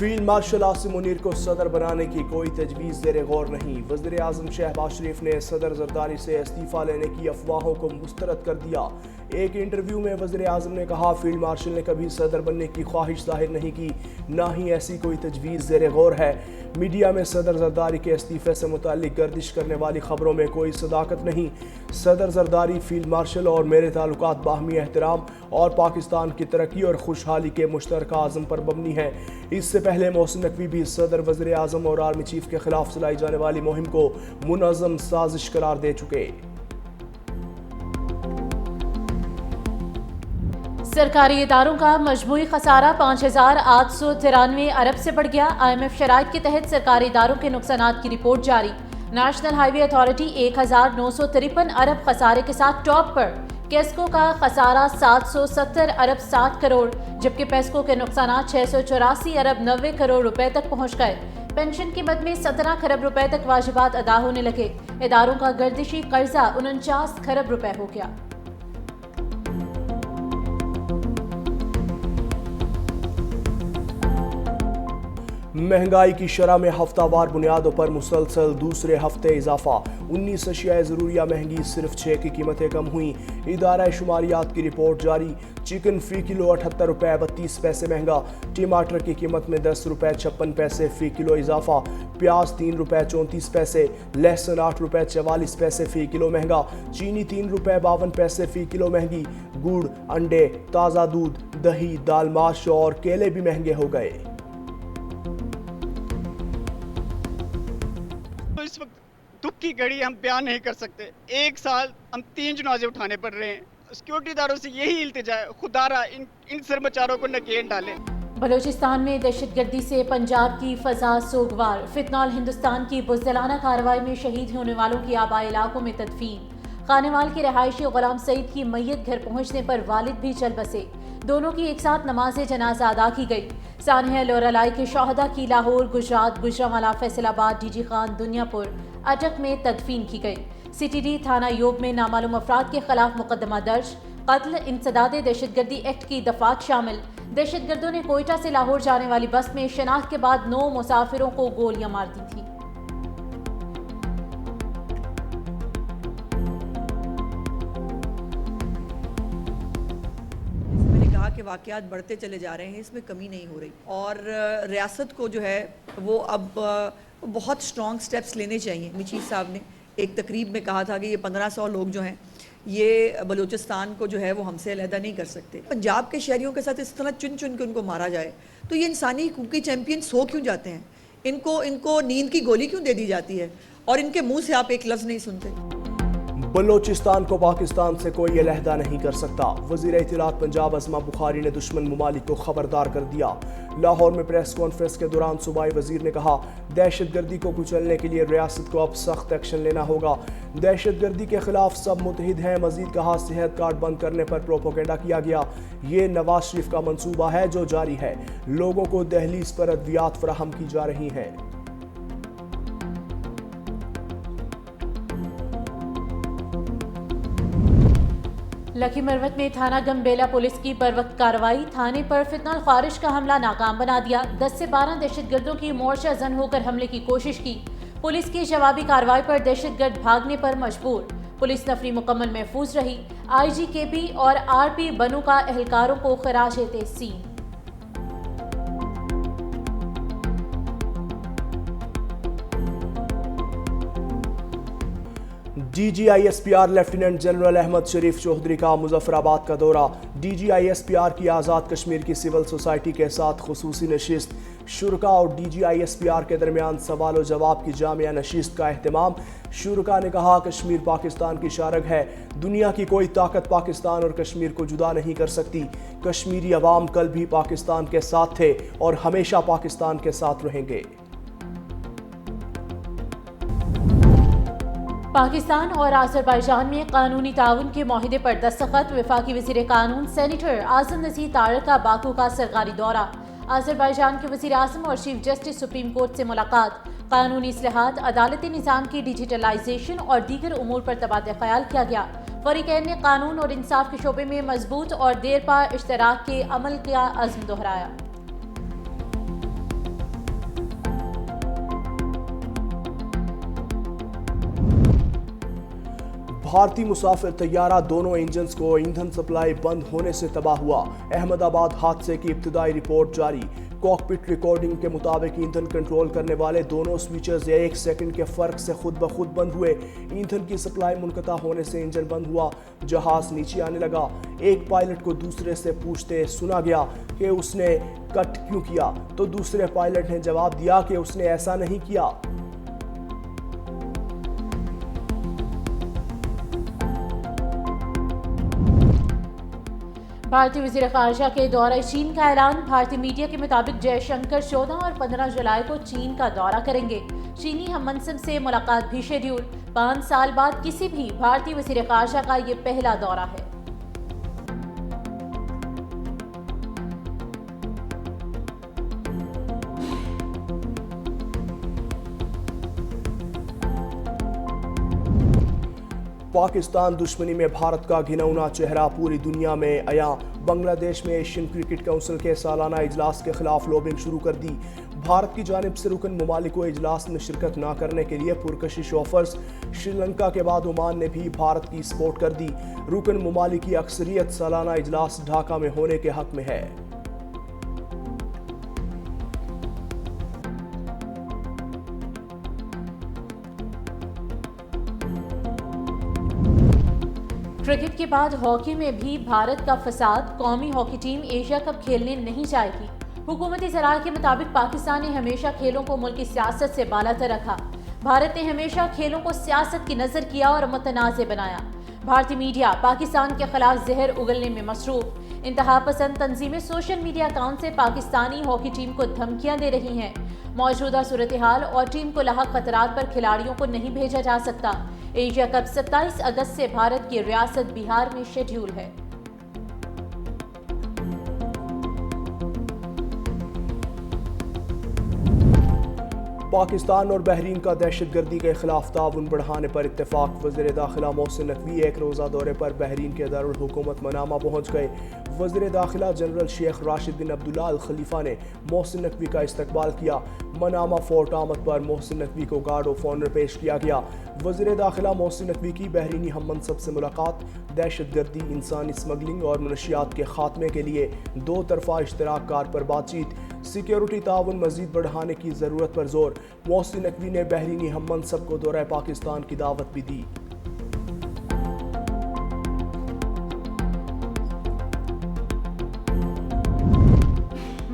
Field marshal Asim Munir کو صدر بنانے کی کوئی تجویز زیر غور نہیں۔ وزیر اعظم شہباز شریف نے صدر زرداری سے استعفیٰ لینے کی افواہوں کو مسترد کر دیا۔ ایک انٹرویو میں وزیر اعظم نے کہا فیلڈ مارشل نے کبھی صدر بننے کی خواہش ظاہر نہیں کی، نہ ہی ایسی کوئی تجویز زیر غور ہے۔ میڈیا میں صدر زرداری کے استعفے سے متعلق گردش کرنے والی خبروں میں کوئی صداقت نہیں۔ صدر زرداری، فیلڈ مارشل اور میرے تعلقات باہمی احترام اور پاکستان کی ترقی اور خوشحالی کے مشترکہ عزم پر مبنی ہیں۔ اس سے پہلے محسن نقوی بھی صدر، وزیر اعظم اور آرمی چیف کے خلاف چلائی جانے والی مہم کو منظم سازش قرار دے چکے۔ سرکاری اداروں کا مجموعی خسارہ 5,893 ارب سے بڑھ گیا۔ IMF شرائط کے تحت سرکاری اداروں کے نقصانات کی رپورٹ جاری۔ نیشنل ہائی وے اتھارٹی 1,953 ارب خسارے کے ساتھ ٹاپ پر۔ کیسکو کا خسارہ 770 ارب 60 کروڑ، جبکہ پیسکو کے نقصانات 684 ارب 90 کروڑ روپے تک پہنچ گئے۔ پینشن کی مد میں 17 کھرب روپے تک واجبات ادا ہونے لگے۔ اداروں کا گردشی قرضہ 49 کھرب روپے ہو گیا۔ مہنگائی کی شرح میں ہفتہ وار بنیادوں پر مسلسل دوسرے ہفتے اضافہ۔ 19 اشیاء ضروریہ مہنگی، صرف 6 کی قیمتیں کم ہوئیں۔ ادارہ شماریات کی رپورٹ جاری۔ چکن فی کلو 78 روپے 32 پیسے مہنگا۔ ٹماٹر کی قیمت میں 10 روپے 56 پیسے فی کلو اضافہ۔ پیاز 3 روپے 34 پیسے، لہسن 8 روپے 44 پیسے فی کلو مہنگا۔ چینی 3 روپے 52 پیسے فی کلو مہنگی۔ گڑ، انڈے، تازہ دودھ، دہی، دال ماش اور کیلے بھی مہنگے ہو گئے۔ اس وقت دکھ کی گھڑی ہم بیان نہیں کر سکتے۔ ایک سال ہم 3 جنازے اٹھانے پڑ رہے ہیں۔ سیکورٹی اداروں سے یہی التجا ہے، خدا را ان سرمچاروں کو نکیل ڈالیں۔ بلوچستان میں دہشت گردی سے پنجاب کی فضا سوگوار۔ فتنال ہندوستان کی بزدلانہ کارروائی میں شہید ہونے والوں کی آبائی علاقوں میں تدفین۔ خانیوال کے رہائشی غلام سعید کی میت گھر پہنچنے پر والد بھی چل بسے۔ دونوں کی ایک ساتھ نماز جنازہ ادا کی گئی۔ سانحہ لورالائی کے شہداء کی لاہور، گجرات، گوجرانوالہ، فیصل آباد، ڈی جی خان، دنیا پور، اٹک میں تدفین کی گئی۔ سٹی ڈی تھانہ یوب میں نامعلوم افراد کے خلاف مقدمہ درج۔ قتل، انسداد دہشت گردی ایکٹ کی دفعات شامل۔ دہشت گردوں نے کوئٹہ سے لاہور جانے والی بس میں شناخت کے بعد 9 مسافروں کو گولیاں مار دی تھیں۔ کہ واقعات بڑھتے چلے جا رہے ہیں، اس میں کمی نہیں ہو رہی، اور ریاست کو جو ہے وہ اب بہت سٹرونگ سٹیپس لینے چاہیے۔ چیف صاحب نے ایک تقریب میں کہا تھا کہ یہ 1500 لوگ جو ہیں یہ بلوچستان کو جو ہے وہ ہم سے علیحدہ نہیں کر سکتے۔ پنجاب کے شہریوں کے ساتھ اس طرح چن چن کے ان کو مارا جائے تو یہ انسانی حقوق کے چیمپئنز ہو کیوں جاتے ہیں؟ ان کو نیند کی گولی کیوں دے دی جاتی ہے اور ان کے منہ سے آپ ایک لفظ نہیں سنتے؟ بلوچستان کو پاکستان سے کوئی علیحدہ نہیں کر سکتا۔ وزیر اطلاعات پنجاب عظمہ بخاری نے دشمن ممالک کو خبردار کر دیا۔ لاہور میں پریس کانفرنس کے دوران صوبائی وزیر نے کہا دہشت گردی کو کچلنے کے لیے ریاست کو اب سخت ایکشن لینا ہوگا۔ دہشت گردی کے خلاف سب متحد ہیں۔ مزید کہا صحت کارڈ بند کرنے پر پروپیگنڈا کیا گیا، یہ نواز شریف کا منصوبہ ہے جو جاری ہے۔ لوگوں کو دہلیز پر ادویات فراہم کی جا رہی ہیں۔ لکی مروت میں تھانہ گمبیلا پولیس کی بروقت کارروائی۔ تھانے پر فتنہ الخارج کا حملہ ناکام بنا دیا۔ 10 سے 12 دہشت گردوں کی مورچہ زن ہو کر حملے کی کوشش کی۔ پولیس کی جوابی کارروائی پر دہشت گرد بھاگنے پر مجبور۔ پولیس نفری مکمل محفوظ رہی۔ IGKP اور RP بنو کا اہلکاروں کو خراج تحسین۔ DGISPR لیفٹیننٹ جنرل احمد شریف چودھری کا مظفر آباد کا دورہ۔ DGISPR کی آزاد کشمیر کی سول سوسائٹی کے ساتھ خصوصی نشست۔ شرکاء اور DGISPR کے درمیان سوال و جواب کی جامعہ نشست کا اہتمام۔ شرکاء نے کہا کشمیر پاکستان کی شارگ ہے، دنیا کی کوئی طاقت پاکستان اور کشمیر کو جدا نہیں کر سکتی۔ کشمیری عوام کل بھی پاکستان کے ساتھ تھے اور ہمیشہ پاکستان کے ساتھ رہیں گے۔ پاکستان اور آذربائیجان میں قانونی تعاون کے معاہدے پر دستخط۔ وفاقی وزیر قانون سینیٹر اعظم نذیر طارق کا باکو کا سرکاری دورہ۔ آذربائیجان کے وزیر اعظم اور چیف جسٹس سپریم کورٹ سے ملاقات۔ قانونی اصلاحات، عدالتی نظام کی ڈیجیٹلائزیشن اور دیگر امور پر تبادلہ خیال کیا گیا۔ فریقین نے قانون اور انصاف کے شعبے میں مضبوط اور دیرپا اشتراک کے عمل کا عزم دہرایا۔ بھارتی مسافر طیارہ دونوں انجنز کو ایندھن سپلائی بند ہونے سے تباہ ہوا۔ احمد آباد حادثے کی ابتدائی رپورٹ جاری۔ کاکپٹ ریکارڈنگ کے مطابق ایندھن کنٹرول کرنے والے دونوں سوئچز 1 سیکنڈ کے فرق سے خود بخود بند ہوئے۔ ایندھن کی سپلائی منقطع ہونے سے انجن بند ہوا، جہاز نیچے آنے لگا۔ ایک پائلٹ کو دوسرے سے پوچھتے سنا گیا کہ اس نے کٹ کیوں کیا، تو دوسرے پائلٹ نے جواب دیا کہ اس نے ایسا نہیں کیا۔ بھارتی وزیر خارجہ کے دورہ چین کا اعلان۔ بھارتی میڈیا کے مطابق جے شنکر 14 اور 15 جولائی کو چین کا دورہ کریں گے۔ چینی ہم منصب سے ملاقات بھی شیڈیول۔ 5 سال بعد کسی بھی بھارتی وزیر خارجہ کا یہ پہلا دورہ ہے۔ پاکستان دشمنی میں بھارت کا گھناؤنا چہرہ پوری دنیا میں عیاں۔ بنگلہ دیش میں ایشین کرکٹ کونسل کے سالانہ اجلاس کے خلاف لوبنگ شروع کر دی۔ بھارت کی جانب سے رکن ممالک کو اجلاس میں شرکت نہ کرنے کے لیے پرکشش آفرز۔ شری لنکا کے بعد عمان نے بھی بھارت کی سپورٹ کر دی۔ رکن ممالک کی اکثریت سالانہ اجلاس ڈھاکہ میں ہونے کے حق میں ہے۔ کرکٹ کے بعد ہاکی میں بھی بھارت کا فساد۔ قومی ہاکی ٹیم ایشیا کپ کھیلنے نہیں جائے گی۔ حکومتی ذرائع کے مطابق پاکستان نے ہمیشہ کھیلوں کو ملکی سیاست سے بالاتر رکھا۔ بھارت نے ہمیشہ کھیلوں کو سیاست کی نظر کیا اور متنازع بنایا۔ بھارتی میڈیا پاکستان کے خلاف زہر اگلنے میں مصروف۔ انتہا پسند تنظیمیں سوشل میڈیا اکاؤنٹ سے پاکستانی ہاکی ٹیم کو دھمکیاں دے رہی ہیں۔ موجودہ صورتحال اور ٹیم کو لاحق خطرات پر کھلاڑیوں کو نہیں بھیجا جا سکتا۔ ایشیا کپ 27 اگست سے بھارت کی ریاست بہار میں شیڈیول ہے۔ پاکستان اور بحرین کا دہشت گردی کے خلاف تعاون بڑھانے پر اتفاق۔ وزیر داخلہ محسن نقوی ایک روزہ دورے پر بحرین کے دارالحکومت منامہ پہنچ گئے۔ وزیر داخلہ جنرل شیخ راشد بن عبداللہ الخلیفہ نے محسن نقوی کا استقبال کیا۔ منامہ فورٹ آمد پر محسن نقوی کو گارڈ آف آنر پیش کیا گیا۔ وزیر داخلہ محسن نقوی کی بحرینی ہم منصب سے ملاقات۔ دہشت گردی، انسانی اسمگلنگ اور منشیات کے خاتمے کے لیے دو طرفہ اشتراک کار پر بات چیت۔ سیکیورٹی تعاون مزید بڑھانے کی ضرورت پر زور۔ محسن نقوی نے بحرینی ہم منصب کو دورہ پاکستان کی دعوت بھی دی۔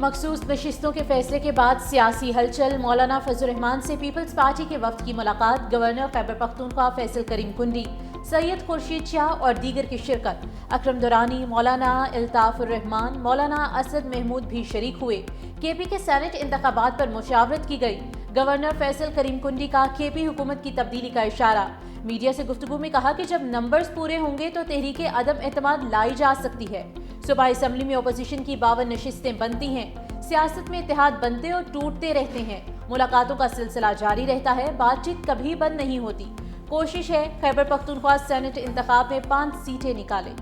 مخصوص نشستوں کے فیصلے کے بعد سیاسی ہلچل۔ مولانا فضل الرحمان سے پیپلز پارٹی کے وفد کی ملاقات۔ گورنر خیبر پختونخوا فیصل کریم کنڈی، سید خورشید شاہ اور دیگر کی شرکت۔ اکرم درانی، مولانا الطاف الرحمان، مولانا اسد محمود بھی شریک ہوئے۔ کے پی کے سینٹ انتخابات پر مشاورت کی گئی۔ گورنر فیصل کریم کنڈی کا کے پی حکومت کی تبدیلی کا اشارہ۔ میڈیا سے گفتگو میں کہا کہ جب نمبرز پورے ہوں گے تو تحریک عدم اعتماد لائی جا سکتی ہے۔ صوبائی اسمبلی میں اپوزیشن کی 52 نشستیں بنتی ہیں۔ سیاست میں اتحاد بنتے اور ٹوٹتے رہتے ہیں۔ ملاقاتوں کا سلسلہ جاری رہتا ہے، بات چیت کبھی بند نہیں ہوتی۔ کوشش ہے خیبر پختونخوا سینٹ انتخاب میں 5 سیٹیں نکالیں۔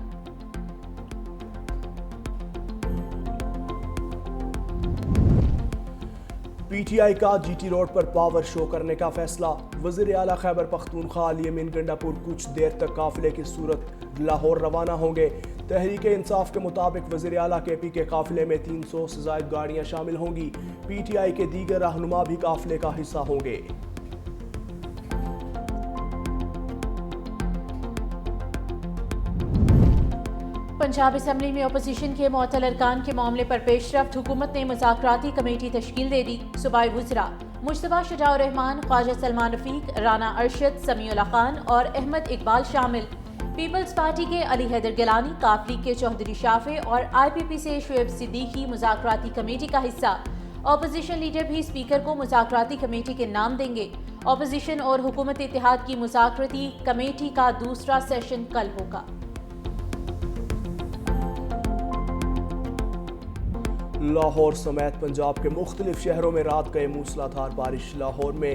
پی ٹی آئی کا جی ٹی روڈ پر پاور شو کرنے کا فیصلہ۔ وزیر اعلیٰ خیبر پختونخوا علی امین گنڈاپور کچھ دیر تک قافلے کی صورت لاہور روانہ ہوں گے۔ تحریک انصاف کے مطابق وزیر اعلیٰ کے پی کے قافلے میں 300 سے زائد گاڑیاں شامل ہوں گی۔ پی ٹی آئی کے دیگر رہنما بھی قافلے کا حصہ ہوں گے۔ پنجاب اسمبلی میں اپوزیشن کے معطل ارکان کے معاملے پر پیش رفت۔ حکومت نے مذاکراتی کمیٹی تشکیل دے دی۔ صوبائی وزراء مجتبیٰ شجاع الرحمان، خواجہ سلمان رفیق، رانا ارشد، سمیع اللہ خان اور احمد اقبال شامل۔ پیپلز پارٹی کے علی حیدر گیلانی، کاف لیگ کے چوہدری شافع اور آئی پی پی سے شعیب صدیقی مذاکراتی کمیٹی کا حصہ۔ اپوزیشن لیڈر بھی اسپیکر کو مذاکراتی کمیٹی کے نام دیں گے۔ اپوزیشن اور حکومت اتحاد کی مذاکراتی کمیٹی کا دوسرا سیشن کل ہوگا۔ لاہور سمیت پنجاب کے مختلف شہروں میں رات گئے موسلادھار بارش۔ لاہور میں